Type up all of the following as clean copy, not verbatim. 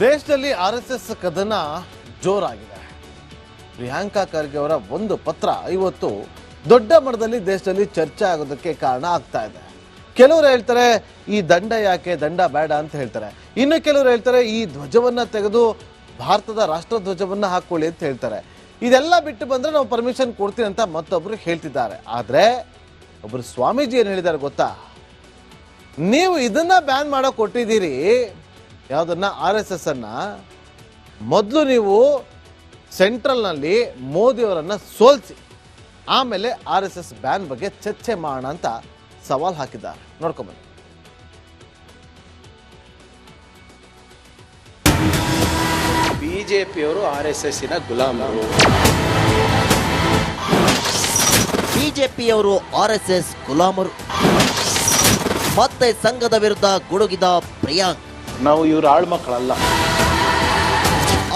ದೇಶದಲ್ಲಿ RSS ಕದನ ಜೋರಾಗಿದೆ. ಪ್ರಿಯಾಂಕಾ ಖರ್ಗೆ ಅವರ ಒಂದು ಪತ್ರ ಇವತ್ತು ದೊಡ್ಡ ಮಟ್ಟದಲ್ಲಿ ದೇಶದಲ್ಲಿ ಚರ್ಚೆ ಆಗೋದಕ್ಕೆ ಕಾರಣ ಆಗ್ತಾ ಇದೆ. ಕೆಲವರು ಹೇಳ್ತಾರೆ ಈ ದಂಡ ಯಾಕೆ, ದಂಡ ಬೇಡ ಅಂತ ಹೇಳ್ತಾರೆ. ಇನ್ನು ಕೆಲವರು ಹೇಳ್ತಾರೆ ಈ ಧ್ವಜವನ್ನ ತೆಗೆದು ಭಾರತದ ರಾಷ್ಟ್ರ ಧ್ವಜವನ್ನ ಹಾಕೊಳ್ಳಿ ಅಂತ ಹೇಳ್ತಾರೆ. ಇದೆಲ್ಲ ಬಿಟ್ಟು ಬಂದ್ರೆ ನಾವು ಪರ್ಮಿಷನ್ ಕೊಡ್ತೀವಿ ಅಂತ ಮತ್ತೊಬ್ರು ಹೇಳ್ತಿದ್ದಾರೆ. ಆದ್ರೆ ಒಬ್ರು ಸ್ವಾಮೀಜಿ ಏನು ಹೇಳಿದ್ದಾರೆ ಗೊತ್ತಾ? ನೀವು ಇದನ್ನ ಬ್ಯಾನ್ ಮಾಡೋ ಕೊಟ್ಟಿದ್ದೀರಿ, ಯಾವುದನ್ನ RSS ಅನ್ನ. ಮೊದಲು ನೀವು ಸೆಂಟ್ರಲ್ನಲ್ಲಿ ಮೋದಿಯವರನ್ನ ಸೋಲಿಸಿ ಆಮೇಲೆ RSS ಬ್ಯಾನ್ ಬಗ್ಗೆ ಚರ್ಚೆ ಮಾಡೋಣ ಅಂತ ಸವಾಲ್ ಹಾಕಿದ್ದಾರೆ. ನೋಡ್ಕೊಂಬನ್ನಿ. ಬಿಜೆಪಿಯವರು RSSನ ಗುಲಾಮರು. ಬಿಜೆಪಿಯವರು RSS ಗುಲಾಮರು. ಮತ್ತೆ ಸಂಘದ ವಿರುದ್ಧ ಗುಡುಗಿದ ಪ್ರಿಯಾಂಕ್. ನಾವು ಇವ್ರ ಆಳ್ಮಕ್ಕಳಲ್ಲ.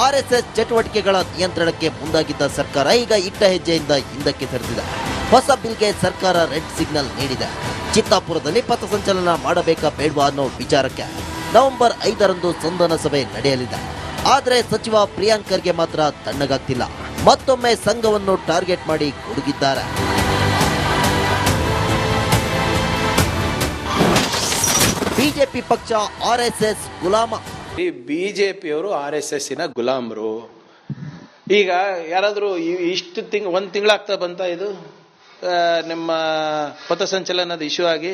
RSS ಚಟುವಟಿಕೆಗಳ ನಿಯಂತ್ರಣಕ್ಕೆ ಮುಂದಾಗಿದ್ದ ಸರ್ಕಾರ ಈಗ ಇಟ್ಟ ಹೆಜ್ಜೆಯಿಂದ ಹಿಂದಕ್ಕೆ ಸರಿದಿದೆ. ಹೊಸ ಬಿಲ್ಗೆ ಸರ್ಕಾರ ರೆಡ್ ಸಿಗ್ನಲ್ ನೀಡಿದೆ. ಚಿತ್ತಾಪುರದಲ್ಲಿ ಪಥಸಂಚಲನ ಮಾಡಬೇಕಾ ಬೇಡವಾ ಅನ್ನೋ ವಿಚಾರಕ್ಕೆ ನವೆಂಬರ್ 5ರಂದು ಸಂಧಾನ ಸಭೆ ನಡೆಯಲಿದೆ. ಆದರೆ ಸಚಿವ ಪ್ರಿಯಾಂಕ್ ಖರ್ಗೆ ಮಾತ್ರ ತಣ್ಣಗಾಗ್ತಿಲ್ಲ. ಮತ್ತೊಮ್ಮೆ ಸಂಘವನ್ನು ಟಾರ್ಗೆಟ್ ಮಾಡಿ ಗುಡುಗಿದ್ದಾರೆ. ಬಿಜೆಪಿ ಪಕ್ಷ RSS ಗುಲಾಮ. ಈ ಬಿಜೆಪಿಯವರು RSSನ ಗುಲಾಮರು. ಈಗ ಯಾರಾದರೂ ಇಷ್ಟು ಒಂದು ತಿಂಗಳಾಗ್ತಾ ಬಂತ ಇದು ನಿಮ್ಮ ಪಥಸಂಚಲನದ ಇಶ್ಯೂ ಆಗಿ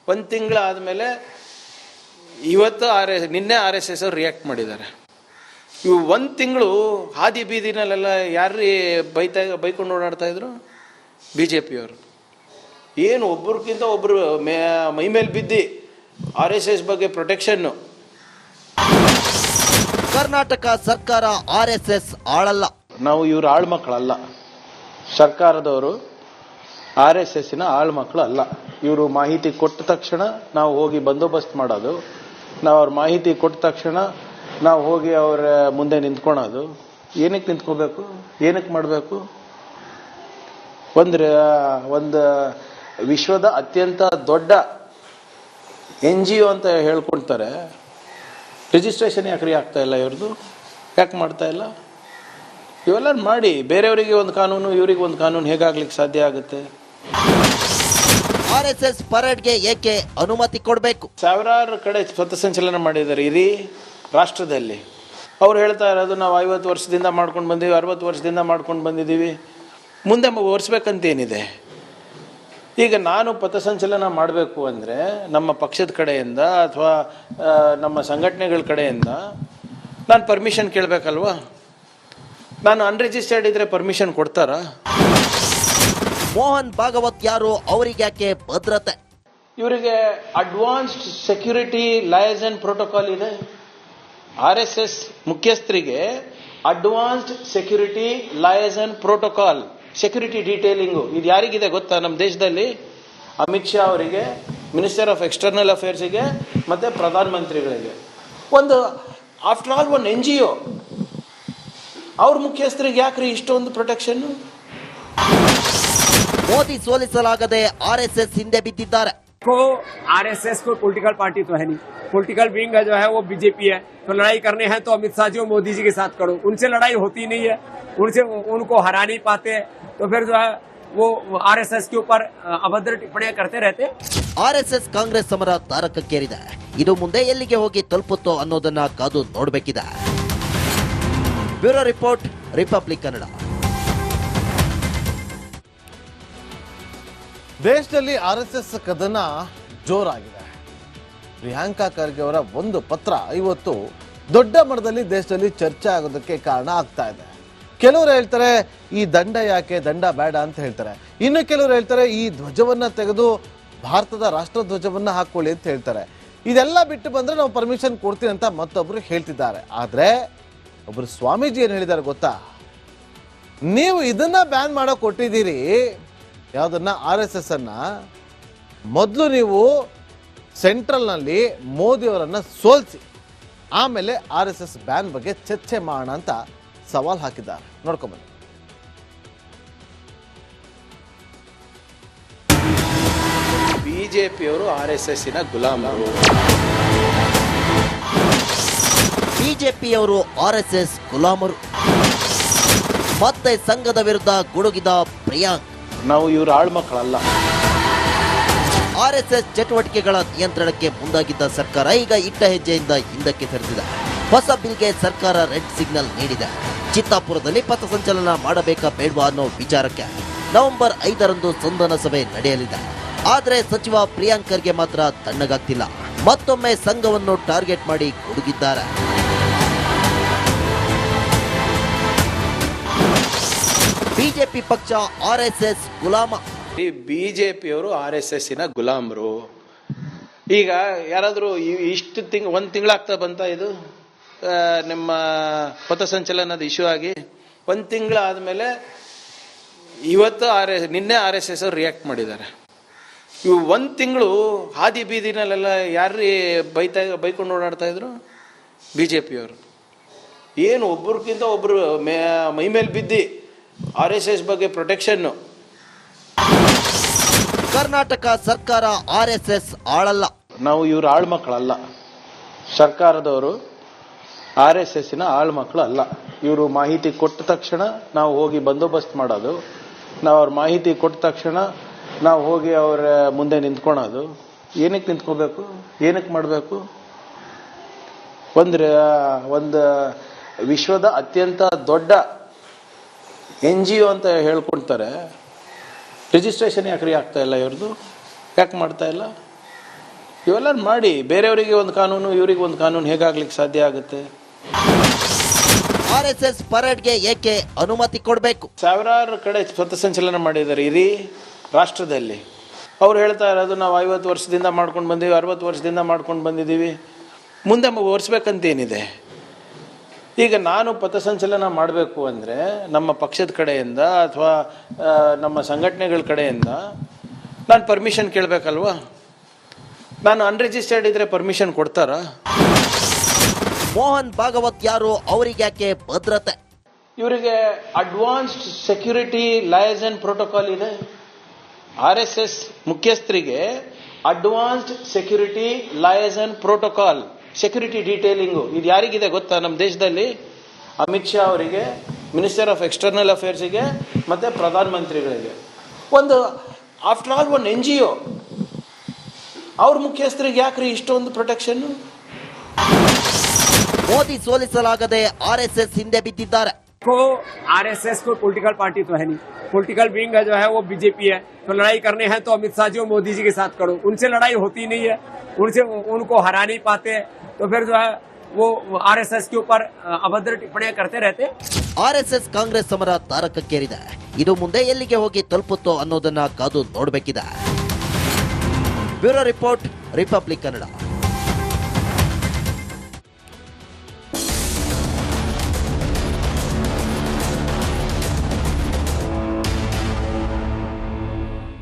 1 ತಿಂಗಳಾದ್ಮೇಲೆ ಇವತ್ತು ನಿನ್ನೆ RSS ಅವರು ರಿಯಾಕ್ಟ್ ಮಾಡಿದ್ದಾರೆ. ಇವು 1 ತಿಂಗಳು ಹಾದಿ ಬೀದಿನಲ್ಲೆಲ್ಲ ಯಾರ್ರೀ ಬೈಕೊಂಡು ಓಡಾಡ್ತಾ ಇದ್ರು? ಬಿಜೆಪಿಯವರು. ಏನು ಒಬ್ರಿಗಿಂತ ಒಬ್ರು ಮೈ ಮೇಲೆ ಬಿದ್ದಿ RSS ಬಗ್ಗೆ ಪ್ರೊಟೆಕ್ಷನ್ನು. ಕರ್ನಾಟಕ ಸರ್ಕಾರ RSS ಆಳಲ್ಲ. ನಾವು ಇವ್ರ ಆಳ್ಮಕ್ಕಳಲ್ಲ. ಸರ್ಕಾರದವರು RSSನ ಆಳ್ಮಕ್ಕಳು ಅಲ್ಲ. ಇವರು ಮಾಹಿತಿ ಕೊಟ್ಟ ತಕ್ಷಣ ನಾವು ಹೋಗಿ ಬಂದೋಬಸ್ತ್ ಮಾಡೋದು, ನಾವು ಅವ್ರ ಮಾಹಿತಿ ಕೊಟ್ಟ ತಕ್ಷಣ ನಾವು ಹೋಗಿ ಅವರ ಮುಂದೆ ನಿಂತ್ಕೊಳೋದು. ಏನಕ್ಕೆ ನಿಂತ್ಕೋಬೇಕು, ಏನಕ್ಕೆ ಮಾಡಬೇಕು? ಒಂದು ವಿಶ್ವದ ಅತ್ಯಂತ ದೊಡ್ಡ NGO ಅಂತ ಹೇಳ್ಕೊಳ್ತಾರೆ. ರಿಜಿಸ್ಟ್ರೇಷನ್ ಯಾಕ್ರಿ ಆಗ್ತಾ ಇಲ್ಲ ಇವ್ರದ್ದು? ಯಾಕೆ ಮಾಡ್ತಾ ಇಲ್ಲ? ಇವೆಲ್ಲ ಮಾಡಿ ಬೇರೆಯವರಿಗೆ ಒಂದು ಕಾನೂನು, ಇವರಿಗೆ ಒಂದು ಕಾನೂನು ಹೇಗಾಗ್ಲಿಕ್ಕೆ ಸಾಧ್ಯ ಆಗುತ್ತೆ? RSS ಪರೇಡ್ಗೆ ಏಕೆ ಅನುಮತಿ ಕೊಡಬೇಕು? ಸಾವಿರಾರು ಕಡೆ ಪಥಸಂಚಲನ ಮಾಡಿದ್ದಾರೆ ಇಡೀ ರಾಷ್ಟ್ರದಲ್ಲಿ. ಅವ್ರು ಹೇಳ್ತಾ ಇರೋದು ನಾವು 50 ವರ್ಷದಿಂದ ಮಾಡ್ಕೊಂಡು ಬಂದೀವಿ, 60 ವರ್ಷದಿಂದ ಮಾಡ್ಕೊಂಡು ಬಂದಿದ್ದೀವಿ, ಮುಂದೆ ಒರೆಸ್ಬೇಕಂತೇನಿದೆ? ಈಗ ನಾನು ಪಥಸಂಚಲನ ಮಾಡಬೇಕು ಅಂದರೆ ನಮ್ಮ ಪಕ್ಷದ ಕಡೆಯಿಂದ ಅಥವಾ ನಮ್ಮ ಸಂಘಟನೆಗಳ ಕಡೆಯಿಂದ ನಾನು ಪರ್ಮಿಷನ್ ಕೇಳಬೇಕಲ್ವಾ? ನಾನು ಅನ್ರಿಜಿಸ್ಟರ್ಡ್ ಇದ್ರೆ ಪರ್ಮಿಷನ್ ಕೊಡ್ತಾರಾ? ಮೋಹನ್ ಭಾಗವತ್ ಯಾರು, ಅವರಿಗೆ ಯಾಕೆ ಭದ್ರತೆ? ಇವರಿಗೆ ಅಡ್ವಾನ್ಸ್ಡ್ ಸೆಕ್ಯೂರಿಟಿ ಲಯಸನ್ ಪ್ರೋಟೋಕಾಲ್ ಇದೆ. RSS ಮುಖ್ಯಸ್ಥರಿಗೆ advanced security liaison protocol, security detailing. ಇದು ಯಾರಿಗಿದೆ ಗೊತ್ತಾ ನಮ್ಮ ದೇಶದಲ್ಲಿ? ಅಮಿತ್ ಶಾ ಅವರಿಗೆ, ಮಿನಿಸ್ಟರ್ ಆಫ್ ಎಕ್ಸ್ಟರ್ನಲ್ ಅಫೇರ್ಸ್ಗೆ, ಮತ್ತೆ ಪ್ರಧಾನಮಂತ್ರಿಗಳಿಗೆ. ಒಂದು ಆಫ್ಟರ್ ಆಲ್ ಒಂದು NGO, ಅವ್ರ ಮುಖ್ಯಸ್ಥರಿಗೆ ಯಾಕ್ರಿ ಇಷ್ಟೊಂದು ಪ್ರೊಟೆಕ್ಷನ್? ಮೋದಿ ಸೋಲಿಸಲಾಗದೆ RSS ಹಿಂದೆ ಬಿದ್ದಿದ್ದಾರೆ. RSS कोई पॉलिटिकल पार्टी तो है नहीं. पॉलिटिकल विंग जो है वो बीजेपी है. तो लड़ाई करने हैं तो अमित शाह जी और मोदी जी के साथ करो. उनसे लड़ाई होती नहीं है, उनको हरा नहीं पाते. तो फिर जो है वो RSS के ऊपर अभद्र टिप्पणियां करते रहते. RSS ಕಾಂಗ್ರೆಸ್ ಸಮರ ತಾರಕಕ್ಕೇರಿದೆ. ಇದು ಮುಂದೆ ಎಲ್ಲಿಗೆ ಹೋಗಿ ತಲುಪುತ್ತೋ ಅನ್ನೋದನ್ನ ಕಾದು ನೋಡಬೇಕಿದೆ. Bureau report, republic Kannada. ದೇಶದಲ್ಲಿ RSS ಕದನ ಜೋರಾಗಿದೆ. ಪ್ರಿಯಾಂಕಾ ಖರ್ಗೆ ಅವರ ಒಂದು ಪತ್ರ ಇವತ್ತು ದೊಡ್ಡ ಮಟ್ಟದಲ್ಲಿ ದೇಶದಲ್ಲಿ ಚರ್ಚೆ ಆಗೋದಕ್ಕೆ ಕಾರಣ ಆಗ್ತಾ ಇದೆ. ಕೆಲವರು ಹೇಳ್ತಾರೆ ಈ ದಂಡ ಯಾಕೆ, ದಂಡ ಬೇಡ ಅಂತ ಹೇಳ್ತಾರೆ. ಇನ್ನು ಕೆಲವರು ಹೇಳ್ತಾರೆ ಈ ಧ್ವಜವನ್ನ ತೆಗೆದು ಭಾರತದ ರಾಷ್ಟ್ರ ಧ್ವಜವನ್ನ ಹಾಕೊಳ್ಳಿ ಅಂತ ಹೇಳ್ತಾರೆ. ಇದೆಲ್ಲ ಬಿಟ್ಟು ಬಂದ್ರೆ ನಾವು ಪರ್ಮಿಷನ್ ಕೊಡ್ತೀವಿ ಅಂತ ಮತ್ತೊಬ್ರು ಹೇಳ್ತಿದ್ದಾರೆ. ಆದ್ರೆ ಒಬ್ರು ಸ್ವಾಮೀಜಿ ಏನು ಹೇಳಿದ್ದಾರೆ ಗೊತ್ತಾ? ನೀವು ಇದನ್ನ ಬ್ಯಾನ್ ಮಾಡೋ ಕೊಟ್ಟಿದ್ದೀರಿ, ಯಾವುದನ್ನ RSS ಅನ್ನ. ಮೊದಲು ನೀವು ಸೆಂಟ್ರಲ್ನಲ್ಲಿ ಮೋದಿಯವರನ್ನ ಸೋಲಿಸಿ ಆಮೇಲೆ RSS ಬ್ಯಾನ್ ಬಗ್ಗೆ ಚರ್ಚೆ ಮಾಡೋಣ ಅಂತ ಸವಾಲ್ ಹಾಕಿದ್ದಾರೆ. ನೋಡ್ಕೊಂಬನ್ನಿ. ಬಿಜೆಪಿಯವರು RSSನ ಗುಲಾಮರು. ಬಿಜೆಪಿಯವರು ಆರ್ಎಸ್ಎಸ್ ಗುಲಾಮರು. ಮತ್ತೆ ಸಂಘದ ವಿರುದ್ಧ ಗುಡುಗಿದ ಪ್ರಿಯಾಂಕ್. ನಾವು ಇವ್ರ ಆಳ್ಮಕ್ಕಳಲ್ಲ. ಆರ್ಎಸ್ಎಸ್ ಚಟುವಟಿಕೆಗಳ ನಿಯಂತ್ರಣಕ್ಕೆ ಮುಂದಾಗಿದ್ದ ಸರ್ಕಾರ ಈಗ ಇಟ್ಟ ಹೆಜ್ಜೆಯಿಂದ ಹಿಂದಕ್ಕೆ ಸರಿದಿದೆ. ಹೊಸ ಬಿಲ್ಗೆ ಸರ್ಕಾರ ರೆಡ್ ಸಿಗ್ನಲ್ ನೀಡಿದೆ. ಚಿತ್ತಾಪುರದಲ್ಲಿ ಪಥಸಂಚಲನ ಮಾಡಬೇಕಾ ಬೇಡವಾ ಅನ್ನೋ ವಿಚಾರಕ್ಕೆ ನವೆಂಬರ್ 5ರಂದು ಸಂಧಾನ ಸಭೆ ನಡೆಯಲಿದೆ. ಆದರೆ ಸಚಿವ ಪ್ರಿಯಾಂಕ್ ಖರ್ಗೆ ಮಾತ್ರ ತಣ್ಣಗಾಗ್ತಿಲ್ಲ. ಮತ್ತೊಮ್ಮೆ ಸಂಘವನ್ನು ಟಾರ್ಗೆಟ್ ಮಾಡಿ ಗುಡುಗಿದ್ದಾರೆ. ಬಿಜೆಪಿ ಪಕ್ಷ ಆರ್ಎಸ್ಎಸ್ ಗುಲಾಮ. ಈ ಬಿಜೆಪಿಯವರು RSSನ ಗುಲಾಮರು. ಈಗ ಯಾರಾದರೂ ಇಷ್ಟು ಒಂದು ತಿಂಗಳಾಗ್ತಾ ಬಂತ ಇದು ನಿಮ್ಮ ಪಥಸಂಚಲನದ ಇಶ್ಯೂ ಆಗಿ 1 ತಿಂಗಳಾದ್ಮೇಲೆ ಇವತ್ತು ನಿನ್ನೆ RSS ಅವರು ರಿಯಾಕ್ಟ್ ಮಾಡಿದ್ದಾರೆ. ಇವು 1 ತಿಂಗಳು ಹಾದಿ ಬೀದಿನಲ್ಲೆಲ್ಲ ಯಾರ್ರೀ ಬೈಕೊಂಡು ಓಡಾಡ್ತಾ ಇದ್ರು? ಬಿಜೆಪಿಯವರು. ಏನು ಒಬ್ರಿಗಿಂತ ಒಬ್ರು ಮೈ ಮೇಲೆ ಬಿದ್ದಿ RSS ಬಗ್ಗೆ ಪ್ರೊಟೆಕ್ಷನ್ನು. ಕರ್ನಾಟಕ ಸರ್ಕಾರ ಆರ್ಎಸ್ಎಸ್ ಆಳಲ್ಲ. ನಾವು ಇವ್ರ ಆಳ್ಮಕ್ಕಳಲ್ಲ. ಸರ್ಕಾರದವರು RSSನ ಆಳ್ಮಕ್ಕಳು ಅಲ್ಲ. ಇವರು ಮಾಹಿತಿ ಕೊಟ್ಟ ತಕ್ಷಣ ನಾವು ಹೋಗಿ ಬಂದೋಬಸ್ತ್ ಮಾಡೋದು, ನಾವು ಅವ್ರ ಮಾಹಿತಿ ಕೊಟ್ಟ ತಕ್ಷಣ ನಾವು ಹೋಗಿ ಅವರ ಮುಂದೆ ನಿಂತ್ಕೊಳೋದು. ಏನಕ್ಕೆ ನಿಂತ್ಕೋಬೇಕು? ಏನಕ್ಕೆ ಮಾಡಬೇಕು? ಒಂದು ವಿಶ್ವದ ಅತ್ಯಂತ ದೊಡ್ಡ NGO ಅಂತ ಹೇಳ್ಕೊಳ್ತಾರೆ. ರಿಜಿಸ್ಟ್ರೇಷನ್ ಯಾಕ್ರಿ ಆಗ್ತಾ ಇಲ್ಲ ಇವ್ರದ್ದು? ಯಾಕೆ ಮಾಡ್ತಾ ಇಲ್ಲ? ಇವೆಲ್ಲ ಮಾಡಿ ಬೇರೆಯವರಿಗೆ ಒಂದು ಕಾನೂನು, ಇವರಿಗೆ ಒಂದು ಕಾನೂನು ಹೇಗಾಗ್ಲಿಕ್ಕೆ ಸಾಧ್ಯ ಆಗುತ್ತೆ? ಆರ್ಎಸ್ಎಸ್ ಪರೇಡ್ಗೆ ಏಕೆ ಅನುಮತಿ ಕೊಡಬೇಕು? ಸಾವಿರಾರು ಕಡೆ ಪಥಸಂಚಲನ ಮಾಡಿದ್ದಾರೆ ಇಡೀ ರಾಷ್ಟ್ರದಲ್ಲಿ. ಅವ್ರು ಹೇಳ್ತಾ ಇರೋದು ನಾವು 50 ವರ್ಷದಿಂದ ಮಾಡ್ಕೊಂಡು ಬಂದೀವಿ, 60 ವರ್ಷದಿಂದ ಮಾಡ್ಕೊಂಡು ಬಂದಿದ್ದೀವಿ, ಮುಂದೆ ಒರೆಸ್ಬೇಕಂತೇನಿದೆ? ಈಗ ನಾನು ಪಥಸಂಚಲನ ಮಾಡಬೇಕು ಅಂದರೆ ನಮ್ಮ ಪಕ್ಷದ ಕಡೆಯಿಂದ ಅಥವಾ ನಮ್ಮ ಸಂಘಟನೆಗಳ ಕಡೆಯಿಂದ ನಾನು ಪರ್ಮಿಷನ್ ಕೇಳಬೇಕಲ್ವಾ? ನಾನು ಅನ್ರಿಜಿಸ್ಟರ್ಡ್ ಇದ್ರೆ ಪರ್ಮಿಷನ್ ಕೊಡ್ತಾರಾ? ಮೋಹನ್ ಭಾಗವತ್ ಯಾರು? ಅವರಿಗೆ ಯಾಕೆ ಭದ್ರತೆ? ಇವರಿಗೆ ಅಡ್ವಾನ್ಸ್ಡ್ ಸೆಕ್ಯೂರಿಟಿ ಲಯಸನ್ ಪ್ರೋಟೋಕಾಲ್ ಇದೆ. RSS ಮುಖ್ಯಸ್ಥರಿಗೆ advanced security liaison protocol, security detailing. ಇದು ಯಾರಿಗಿದೆ ಗೊತ್ತಾ? ನಮ್ಮ ದೇಶದಲ್ಲಿ ಅಮಿತ್ ಶಾ ಅವರಿಗೆ, ಮಿನಿಸ್ಟರ್ ಆಫ್ ಎಕ್ಸ್ಟರ್ನಲ್ ಅಫೇರ್ಸ್ಗೆ ಮತ್ತೆ ಪ್ರಧಾನಮಂತ್ರಿಗಳಿಗೆ. ಆಫ್ಟರ್ ಆಲ್ ಒಂದು NGO. ಅವ್ರ ಮುಖ್ಯಸ್ಥರಿಗೆ ಯಾಕ್ರಿ ಇಷ್ಟೊಂದು ಪ್ರೊಟೆಕ್ಷನ್? ಮೋದಿ ಸೋಲಿಸಲಾಗದೆ ಆರ್ಎಸ್ಎಸ್ ಹಿಂದೆ ಬಿದ್ದಿದ್ದಾರೆ. RSS कोई पॉलिटिकल पार्टी तो है नहीं. पॉलिटिकल विंग है जो है वो बीजेपी है. तो लड़ाई करने हैं तो अमित शाह जी और मोदी जी के साथ करो. उनसे लड़ाई होती नहीं है, उनको हरा नहीं पाते. तो फिर जो है वो RSS के ऊपर अभद्र टिप्पणियां करते रहते. ಆರ್ಎಸ್ಎಸ್ ಕಾಂಗ್ರೆಸ್ ಸಮರ ತಾರಕಕ್ಕೇರಿದೆ. ಇದು ಮುಂದೆ ಎಲ್ಲಿಗೆ ಹೋಗಿ ತಲುಪುತ್ತೋ ಅನ್ನೋದನ್ನ ಕಾದು ನೋಡಬೇಕಿದೆ. Bureau report, republic Kannada.